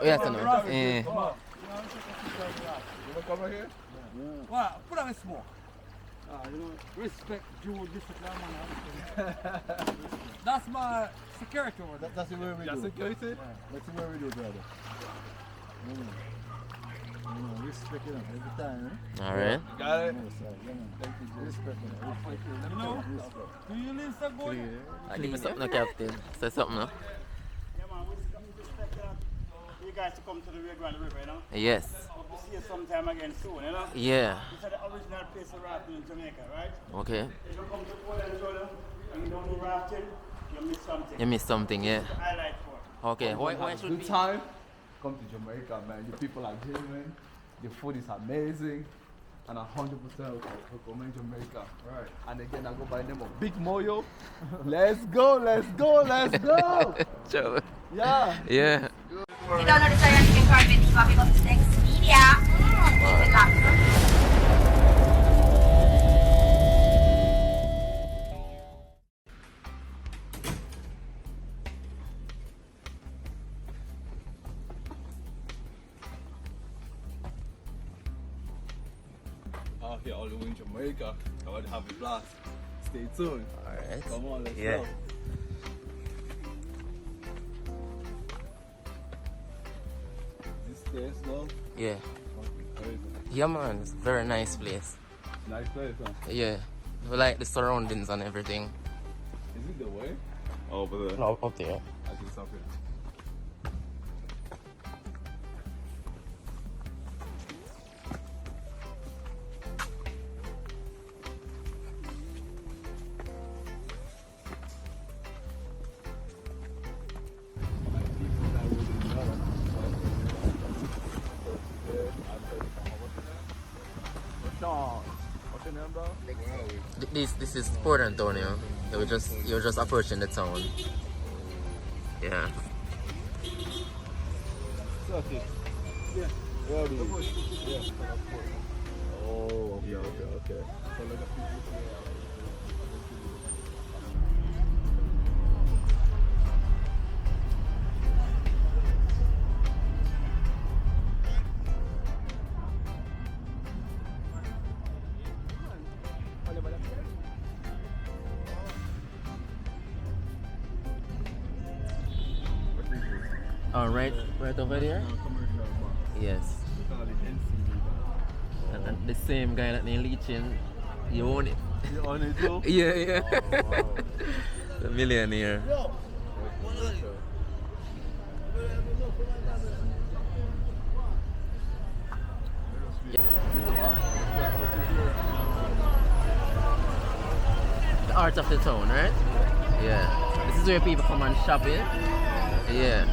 Yes, I know. You wanna come right here? What? Put on the smoke. You know, respect due discipline, man. That's my security order. That's the way we do. Security? Yeah, that's the way we do, brother. Respect it every time, Alright. Got it? Respect it. You know, do you live so good? I need something, Captain. Say something, no? Yeah, man, we respect you guys to come to the Rio Grande River, you know? Yes. Hope to see you sometime again soon, you know? Yeah. This is the original place of rafting in Jamaica, right? Okay. If you come to Poland, Jordan, and you don't do rafting, you miss something. You missed something, yeah. It's the highlight for it. Okay. Why should Good we? time. Come to Jamaica, man. The people are genuine. The food is amazing. And 100% recommend Jamaica. Right. And again, I go by the name of Big Moyo. Let's go, let's go, let's go. Joe. Yeah. Yeah. You don't know the song you can card with Bobby Bob's next media. It's a lot. Out here all the way in Jamaica. I want to have a blast. Stay tuned. Alright. Come on, let's Yeah. go. This place, though, Yeah. fucking crazy. Yeah, man. It's a very nice place. Nice place, huh? Yeah. We like the surroundings and everything. Is it the way? Over there. No, up there. I see something. What's your name, bro? This is Port Antonio. You're just approaching the town. Yeah. Circuit. Yeah. Where are we? Yeah. Oh, okay, okay. So like Oh, right over there. Yes. And the same guy that they leeching, you own it. You own it too? Yeah, yeah. Oh, wow. The millionaire. The art of the town, right? Yeah. This is where people come and shop in. Yeah.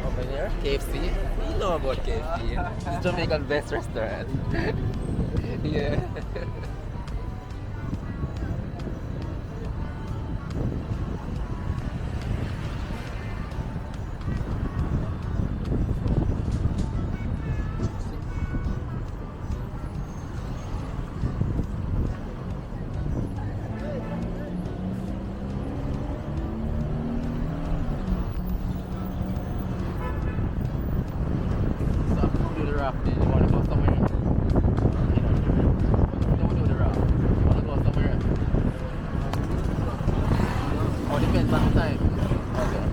Over there, KFC. You know about KFC. It's Jamaica's best restaurant. Yeah. So after we do the rafting, you want to go somewhere? You don't do the raft. You want to go somewhere? Oh, depends on the time. Okay.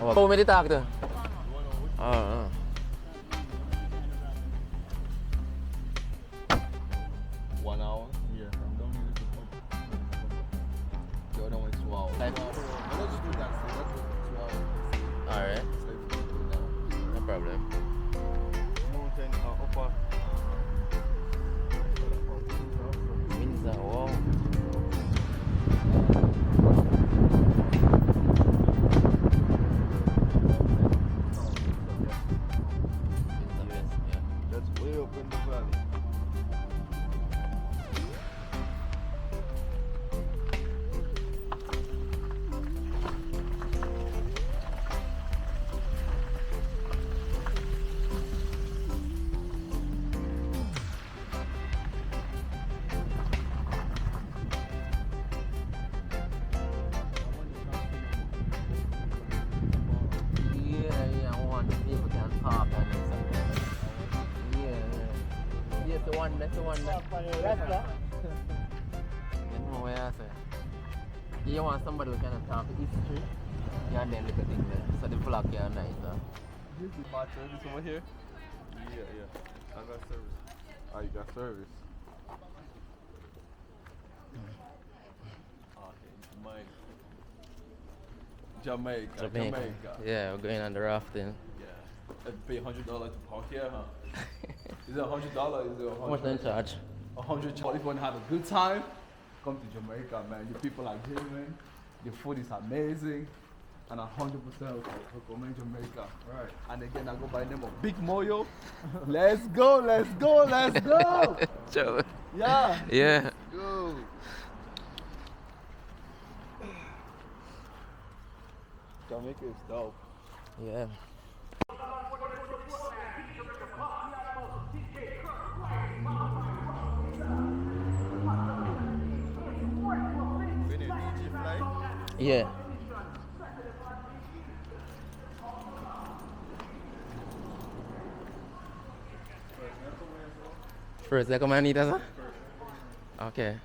Who me to talk to? Oh. 1 hour. Yeah, from down here to up. The other one is 2 hours. Like- I don't just do that. So that's 2 hours. Alright, So if you go down. no problem. Mountain upper. Windsor, wow. Windsor West, yeah. That's way up in the valley. Yeah, I want to see if we can talk and something. Yeah. Yes, the one, that's the one. That's that. You know what I say. You want somebody who can talk history, and then look at things there. So the vlog here nice. Here's the my service over here. Yeah. I got service. Oh, you got service. Okay, Jamaica. Yeah, we're going on the rafting. Yeah. I'd pay $100 to park here, huh? Is it $100? Is it $100? How much they in charge? 100. If you want to have a good time, come to Jamaica, man. The people are genuine. The food is amazing. And 100% recommend Jamaica. Right. And again, I go by the name of Big Moyo. Let's go. Joe. Yeah. Yeah. Go. Jamaica is dope. Yeah. When you DJ fly, Yeah. First, I come and eat, sir? Okay.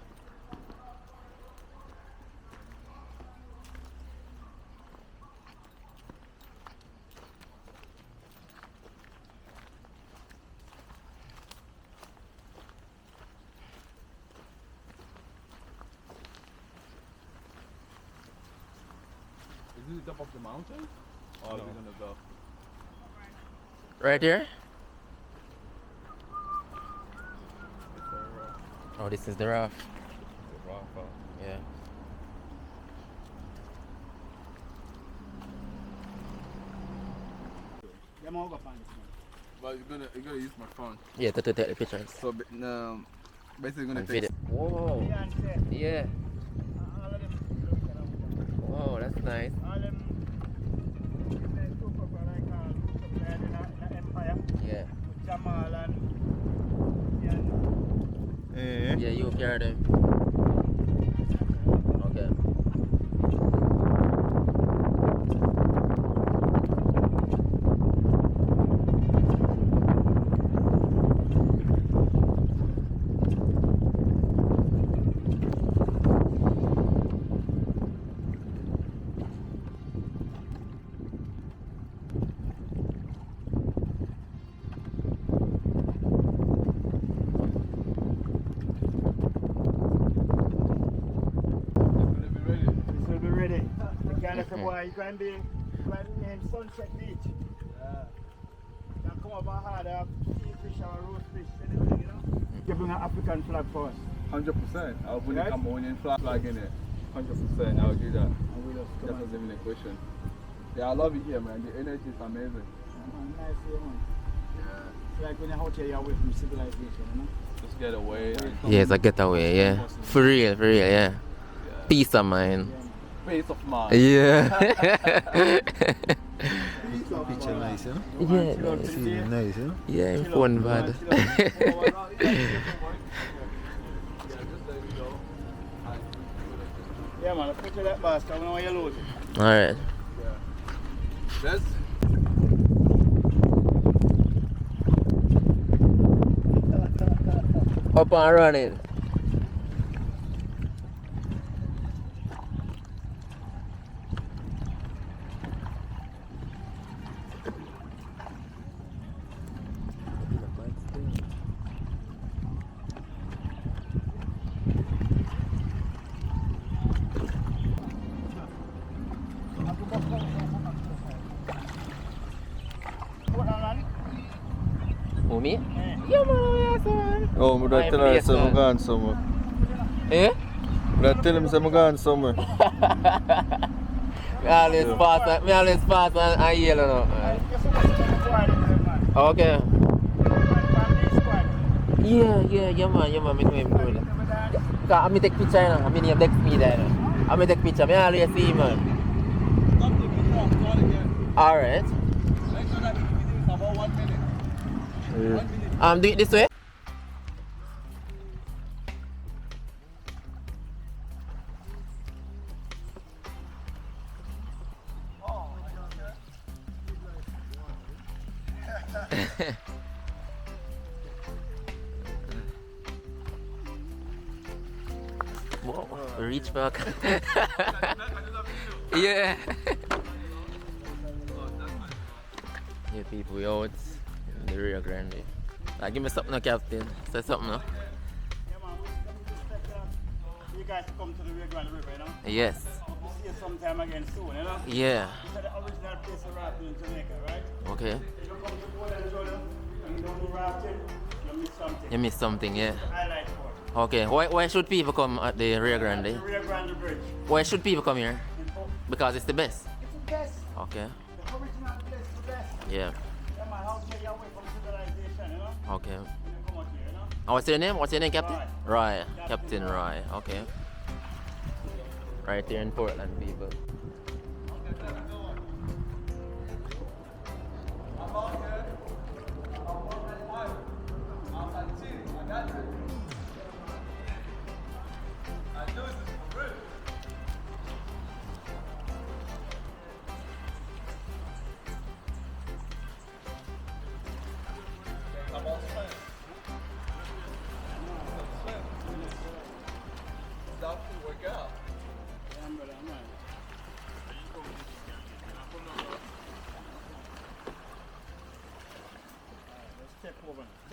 is this the top of the mountain? Or are we gonna go? Right here? It's very rough. Oh, this is the raft. It's rough, huh? Yeah. Yeah, man, we'll go find this one. But you're gonna use my phone. Yeah, to take the pictures. So basically gonna And take video. Whoa. Yeah, and say, Yeah. all of them, Whoa, that's nice. all them, they took up like in the empire, Yeah. Jamal and Yeah, you carry them. Okay. boy, you can be named Sunset Beach. You can come over hard, sea fish or roast fish, anything, you know. You bring an African flag for us. 100%. I'll put a Right? Cambodian flag in it. 100%. I'll do that. And we'll just come That's not even a question. Yeah, I love it here, man. The energy is amazing. Nice here, man. Yeah. It's like when you're out here, you're away from civilization, you know. Just get away. And Yeah, it's a getaway, yeah. For real, yeah. yeah. Peace of mind. Peace of mind. Yeah. Picture nice, huh? Yeah, See, nice, huh? yeah, fun bad. Yeah, man, let's picture that basket. I don't know why you lose it. Alright. That's Up and running. Who, me? Yeah, man, son. Oh, my dad My tell her place, say I'm man. gone somewhere. Eh? My dad tell him say I'm gone somewhere. Me always pass and yell, you know. Okay. Yeah, man, me know him good. Cause I take picture, you know. I mean, he text me there, you know. I take picture, me always see him, man. Come to me now, call again. Alright. Make sure that the video is about 1 minute. 1 minute. Do it this way. Whoa, reach back. Yeah. Yeah, people, we out in the Rio Grande. Like, give me something, no, Captain. Say something, no? Yeah, man, we expect you guys to come to the Rio Grande River, you know? Yes. We'll see you sometime again soon, you know? Yeah. This is the original place of rafting in Jamaica, right? Okay. If you come to Port and Jordan and you don't do rafting, you miss something. You missed something, yeah. Highlight Port. Okay. Why should people come at the Rio The Grande? Rio Grande Bridge. Why should people come here? In Port. Because it's the best. It's the best. Okay. The original place is the best. Yeah. Yeah, man, how get you away from civilization, you know? Okay. When you come out here, you know? What's your name? What's your name, Captain? Roy. Captain Roy. Okay. Right here in Portland, people.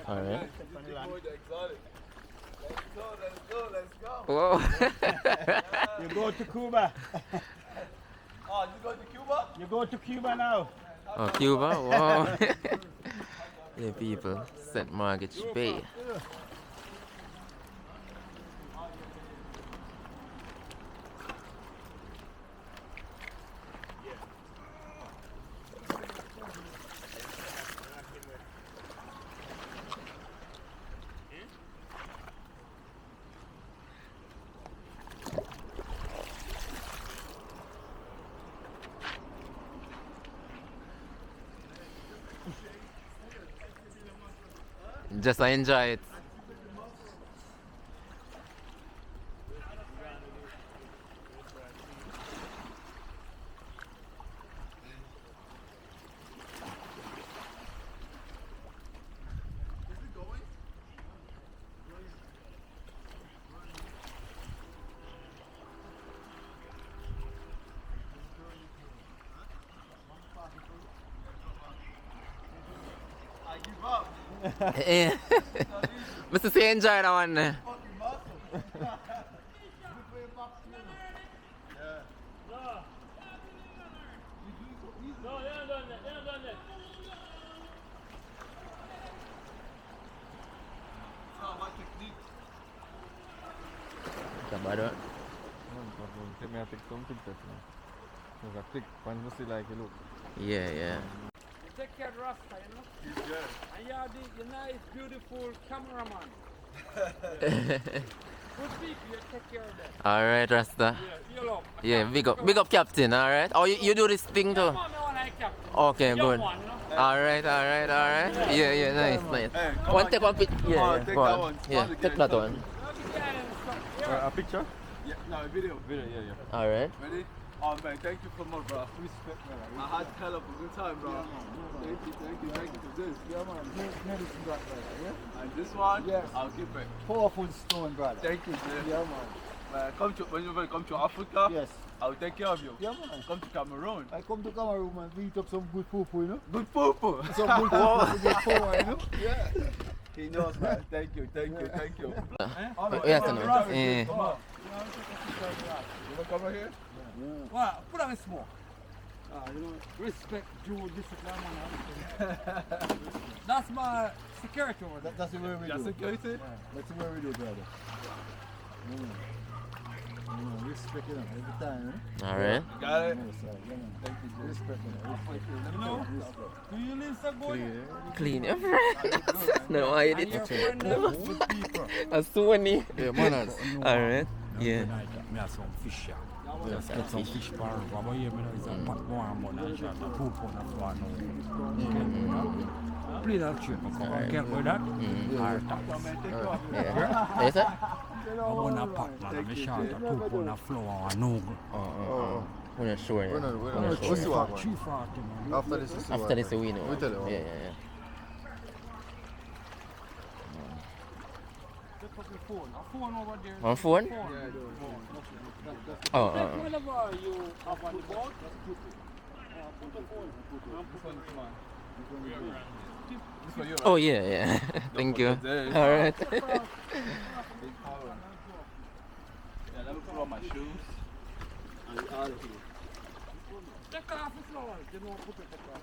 All right. Let's go. Whoa. You go to Cuba. Oh, you going to Cuba? You go to Cuba now. Oh, Cuba? Wow. Yeah, people. St. Margaret's Bay. Just enjoy it. I give up. Yeah. Mr. Say enjoy that one. Fucking muscle. Kabado. Take me a take some pictures now. There's a click once you see like you look. Yeah, yeah. You take care of Rasta, you know? And you are the nice, beautiful cameraman. Good people, you take care of them. Alright, Rasta. Yeah, you love. Yeah, big up Captain, alright? Oh, you do this thing too? Come on, me want like captain. Okay, Young good. one, no? Alright. Yeah, nice. Hey, come One on, take one picture. come Yeah, on, yeah, take go that on. one. Yeah, Smile take again. that one. Look at that and stuff. Yeah. A picture? Yeah, no, video. Video, yeah. Alright. Ready? Oh man, thank you so much, bro. Respect, man. I had hell of a good time, bro. Thank you for this. Yeah, man. Maybe some black brother, yeah? And this one, Yes. I'll give it. Powerful stone, brother. Thank you, man. Yeah, man. When you come to Africa, Yes. I'll take care of you. Yeah, man. Come to Cameroon. I come to Cameroon and meet up some good people, you know? Good poo. Some good people to get power, you know? Yeah. He knows, man. Thank you. Yes, no. Yeah. Come on. You wanna come right here? Wow, put on a smoke. respect due discipline, man. That's my security over there. That's the way we That's do. security? Yeah, that's the way we do, brother. Respect it every time, eh? Alright. Got it? No, sir. Yeah, man. Thank you, Jay. Respect it. You know, do you live so good? Clean your friend. No, I And did your it. friend them? A Sony. Yeah, manners. Alright. Yeah. Me have some fish here. Just get some fish bar. But here me know is a pot one and shot a 2 pound of one now. Please don't check me. Can't go that. Alright, tax. Yeah. Yes, sir? I want a pot man. Me shot a 2 pound of flour and no. We're not sure. We're not We're not sure. sure. 340 man. After this, is After this, we know. We tell you. Yeah, yeah, Take up your phone. A phone over there. On phone? Oh, Whenever you have on the board, put the phone. This one you, right? Oh, yeah, yeah. Thank you. forget this. Alright. Big power. Yeah, let me put on my shoes. And we out of here. Take off the floor. You know, put it off.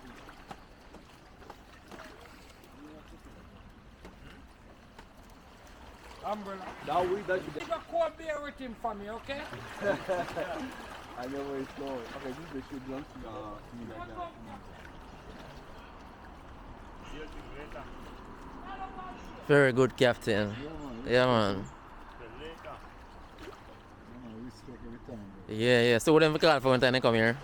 Umbrella. That week, that should Take a cold beer with him for me, okay? I know where it's going. Okay, this is the shoe belongs to me like that. Very good captain. Yeah, man. Respect every time, bro. Yeah, yeah. So what them call for when time they come here?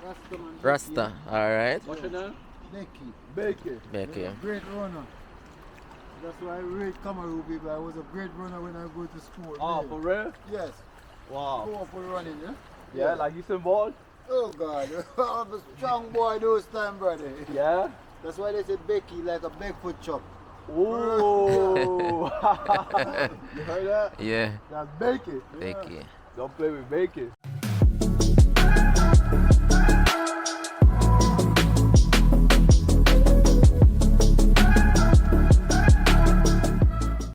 Rasta, man. Rasta. Alright. What's your name? Becky. Becky. Becky. Great runner. That's why I rate Cameroon people. I was a great runner when I go to school. Oh, really. for real? Yes. Wow. Go for running, yeah? Yeah, like you some ball? Oh God, I'm a strong boy those time, brother. Yeah. That's why they say Becky like a Bigfoot chop. Ooh. You heard that? Yeah. That's Becky. Becky. Don't play with Becky.